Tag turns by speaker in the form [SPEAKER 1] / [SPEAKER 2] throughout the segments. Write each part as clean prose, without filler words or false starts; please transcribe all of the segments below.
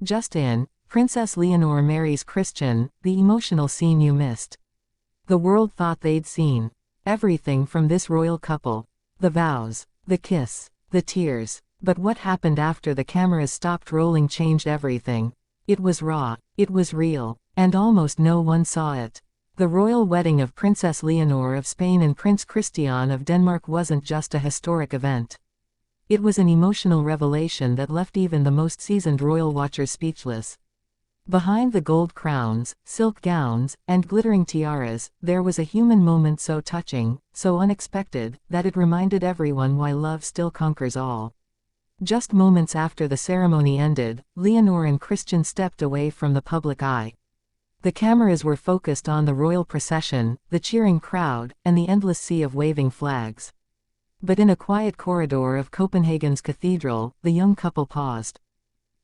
[SPEAKER 1] Just in, Princess Leonor marries Christian, the emotional scene you missed. The world thought they'd seen everything from this royal couple. The vows, the kiss, the tears. But what happened after the cameras stopped rolling changed everything. It was raw, it was real, and almost no one saw it. The royal wedding of Princess Leonor of Spain and Prince Christian of Denmark wasn't just a historic event. It was an emotional revelation that left even the most seasoned royal watchers speechless. Behind the gold crowns, silk gowns, and glittering tiaras, there was a human moment so touching, so unexpected, that it reminded everyone why love still conquers all. Just moments after the ceremony ended, Leonor and Christian stepped away from the public eye. The cameras were focused on the royal procession, the cheering crowd, and the endless sea of waving flags. But in a quiet corridor of Copenhagen's cathedral, the young couple paused.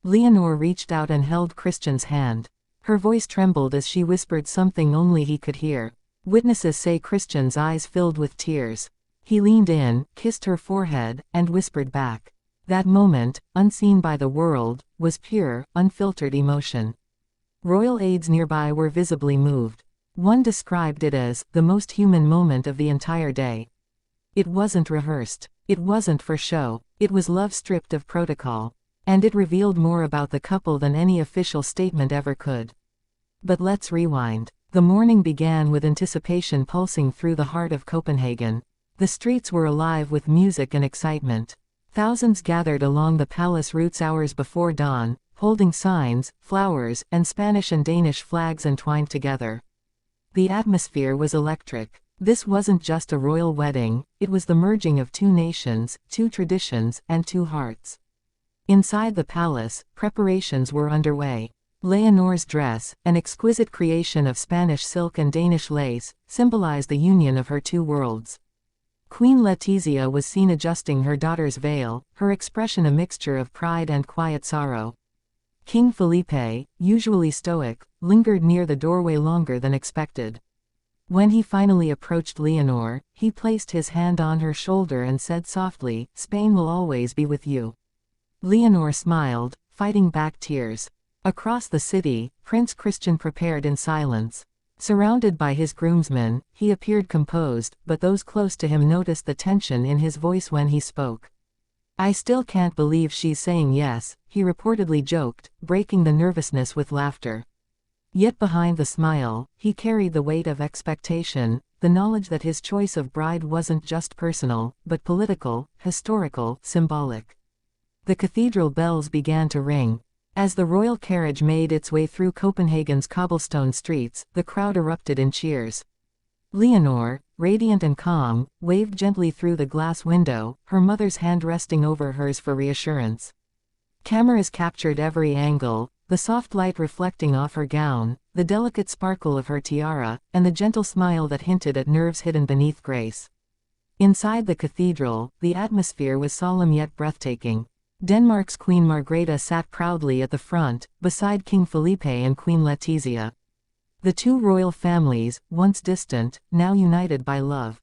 [SPEAKER 1] Leonor reached out and held Christian's hand. Her voice trembled as she whispered something only he could hear. Witnesses say Christian's eyes filled with tears. He leaned in, kissed her forehead, and whispered back. That moment, unseen by the world, was pure, unfiltered emotion. Royal aides nearby were visibly moved. One described it as the most human moment of the entire day. It wasn't rehearsed. It wasn't for show. It was love stripped of protocol. And it revealed more about the couple than any official statement ever could. But let's rewind. The morning began with anticipation pulsing through the heart of Copenhagen. The streets were alive with music and excitement. Thousands gathered along the palace routes hours before dawn, holding signs, flowers, and Spanish and Danish flags entwined together. The atmosphere was electric. This wasn't just a royal wedding, it was the merging of two nations, two traditions, and two hearts. Inside the palace, preparations were underway. Leonor's dress, an exquisite creation of Spanish silk and Danish lace, symbolized the union of her two worlds. Queen Letizia was seen adjusting her daughter's veil, her expression a mixture of pride and quiet sorrow. King Felipe, usually stoic, lingered near the doorway longer than expected. When he finally approached Leonor, he placed his hand on her shoulder and said softly, "Spain will always be with you." Leonor smiled, fighting back tears. Across the city, Prince Christian prepared in silence. Surrounded by his groomsmen, he appeared composed, but those close to him noticed the tension in his voice when he spoke. "I still can't believe she's saying yes," he reportedly joked, breaking the nervousness with laughter. Yet behind the smile, he carried the weight of expectation, the knowledge that his choice of bride wasn't just personal, but political, historical, symbolic. The cathedral bells began to ring. As the royal carriage made its way through Copenhagen's cobblestone streets, the crowd erupted in cheers. Leonor, radiant and calm, waved gently through the glass window, her mother's hand resting over hers for reassurance. Cameras captured every angle, the soft light reflecting off her gown, the delicate sparkle of her tiara, and the gentle smile that hinted at nerves hidden beneath grace. Inside the cathedral, the atmosphere was solemn yet breathtaking. Denmark's Queen Margrethe sat proudly at the front, beside King Felipe and Queen Letizia. The two royal families, once distant, now united by love.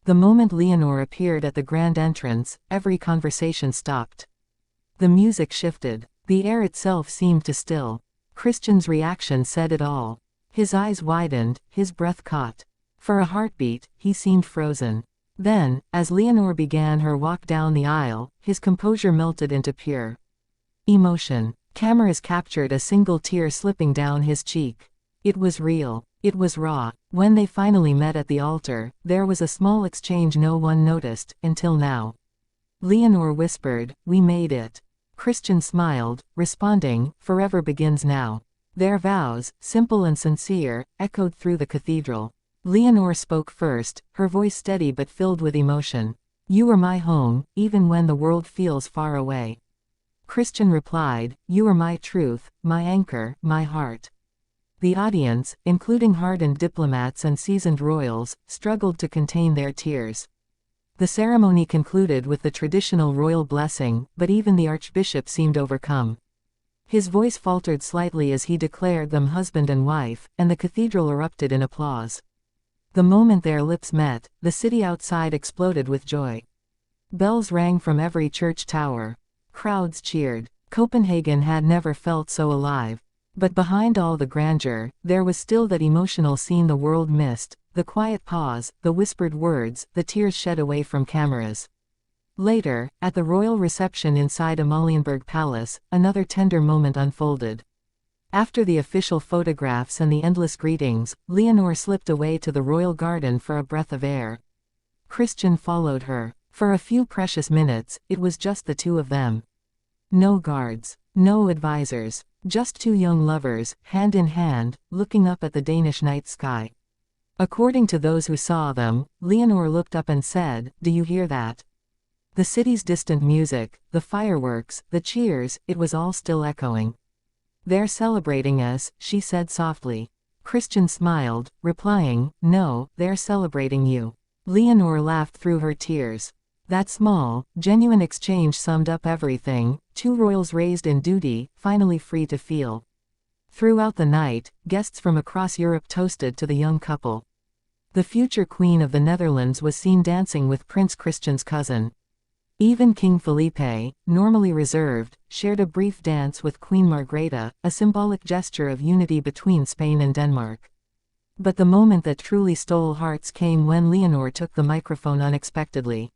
[SPEAKER 1] The moment Leonor appeared at the grand entrance, every conversation stopped. The music shifted. The air itself seemed to still. Christian's reaction said it all. His eyes widened, his breath caught. For a heartbeat, he seemed frozen. Then, as Leonor began her walk down the aisle, his composure melted into pure emotion. Cameras captured a single tear slipping down his cheek. It was real. It was raw. When they finally met at the altar, there was a small exchange no one noticed, until now. Leonor whispered, "We made it." Christian smiled, responding, "Forever begins now." Their vows, simple and sincere, echoed through the cathedral. Leonor spoke first, her voice steady but filled with emotion. "You are my home, even when the world feels far away." Christian replied, "You are my truth, my anchor, my heart." The audience, including hardened diplomats and seasoned royals, struggled to contain their tears. The ceremony concluded with the traditional royal blessing, but even the archbishop seemed overcome. His voice faltered slightly as he declared them husband and wife, and the cathedral erupted in applause. The moment their lips met, the city outside exploded with joy. Bells rang from every church tower. Crowds cheered. Copenhagen had never felt so alive. But behind all the grandeur, there was still that emotional scene the world missed, the quiet pause, the whispered words, the tears shed away from cameras. Later, at the royal reception inside Amalienborg Palace, another tender moment unfolded. After the official photographs and the endless greetings, Leonor slipped away to the royal garden for a breath of air. Christian followed her. For a few precious minutes, it was just the two of them. No guards, no advisors, just two young lovers, hand in hand, looking up at the Danish night sky. According to those who saw them, Leonor looked up and said, "Do you hear that? The city's distant music, the fireworks, the cheers, it was all still echoing. They're celebrating us," she said softly. Christian smiled, replying, "No, they're celebrating you." Leonor laughed through her tears. That small, genuine exchange summed up everything, two royals raised in duty, finally free to feel. Throughout the night, guests from across Europe toasted to the young couple. The future Queen of the Netherlands was seen dancing with Prince Christian's cousin. Even King Felipe, normally reserved, shared a brief dance with Queen Margrethe, a symbolic gesture of unity between Spain and Denmark. But the moment that truly stole hearts came when Leonor took the microphone unexpectedly.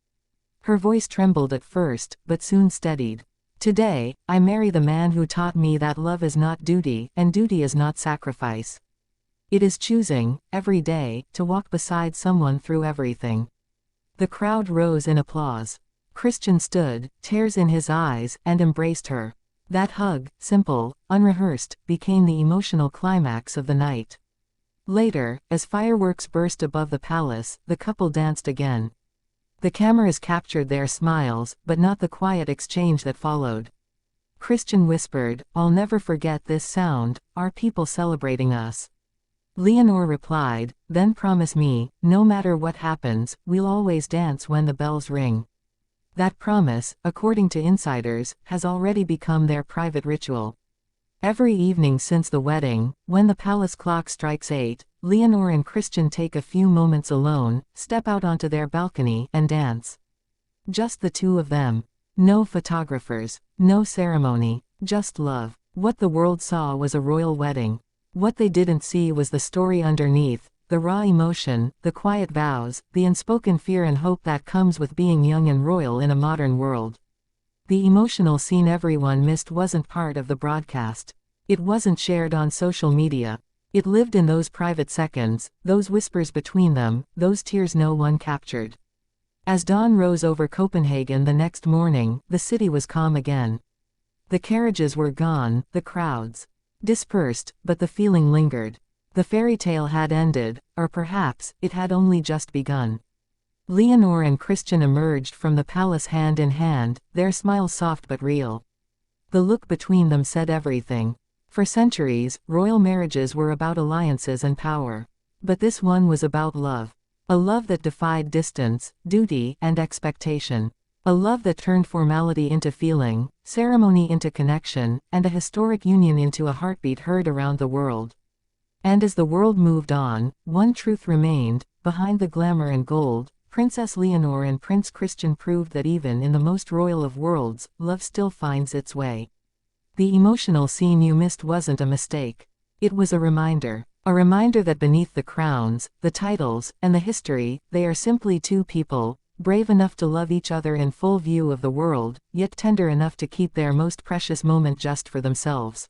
[SPEAKER 1] Her voice trembled at first, but soon steadied. "Today, I marry the man who taught me that love is not duty, and duty is not sacrifice. It is choosing, every day, to walk beside someone through everything." The crowd rose in applause. Christian stood, tears in his eyes, and embraced her. That hug, simple, unrehearsed, became the emotional climax of the night. Later, as fireworks burst above the palace, the couple danced again. The cameras captured their smiles, but not the quiet exchange that followed. Christian whispered, "I'll never forget this sound, our people celebrating us." Leonor replied, "Then promise me, no matter what happens, we'll always dance when the bells ring." That promise, according to insiders, has already become their private ritual. Every evening since the wedding, when the palace clock strikes 8, Leonor and Christian take a few moments alone, step out onto their balcony, and dance. Just the two of them. No photographers, no ceremony, just love. What the world saw was a royal wedding. What they didn't see was the story underneath, the raw emotion, the quiet vows, the unspoken fear and hope that comes with being young and royal in a modern world. The emotional scene everyone missed wasn't part of the broadcast. It wasn't shared on social media. It lived in those private seconds, those whispers between them, those tears no one captured. As dawn rose over Copenhagen the next morning, the city was calm again. The carriages were gone, the crowds dispersed, but the feeling lingered. The fairy tale had ended, or perhaps, it had only just begun. Leonor and Christian emerged from the palace hand in hand, their smiles soft but real. The look between them said everything. For centuries, royal marriages were about alliances and power. But this one was about love. A love that defied distance, duty, and expectation. A love that turned formality into feeling, ceremony into connection, and a historic union into a heartbeat heard around the world. And as the world moved on, one truth remained: behind the glamour and gold, Princess Leonor and Prince Christian proved that even in the most royal of worlds, love still finds its way. The emotional scene you missed wasn't a mistake. It was a reminder. A reminder that beneath the crowns, the titles, and the history, they are simply two people, brave enough to love each other in full view of the world, yet tender enough to keep their most precious moment just for themselves.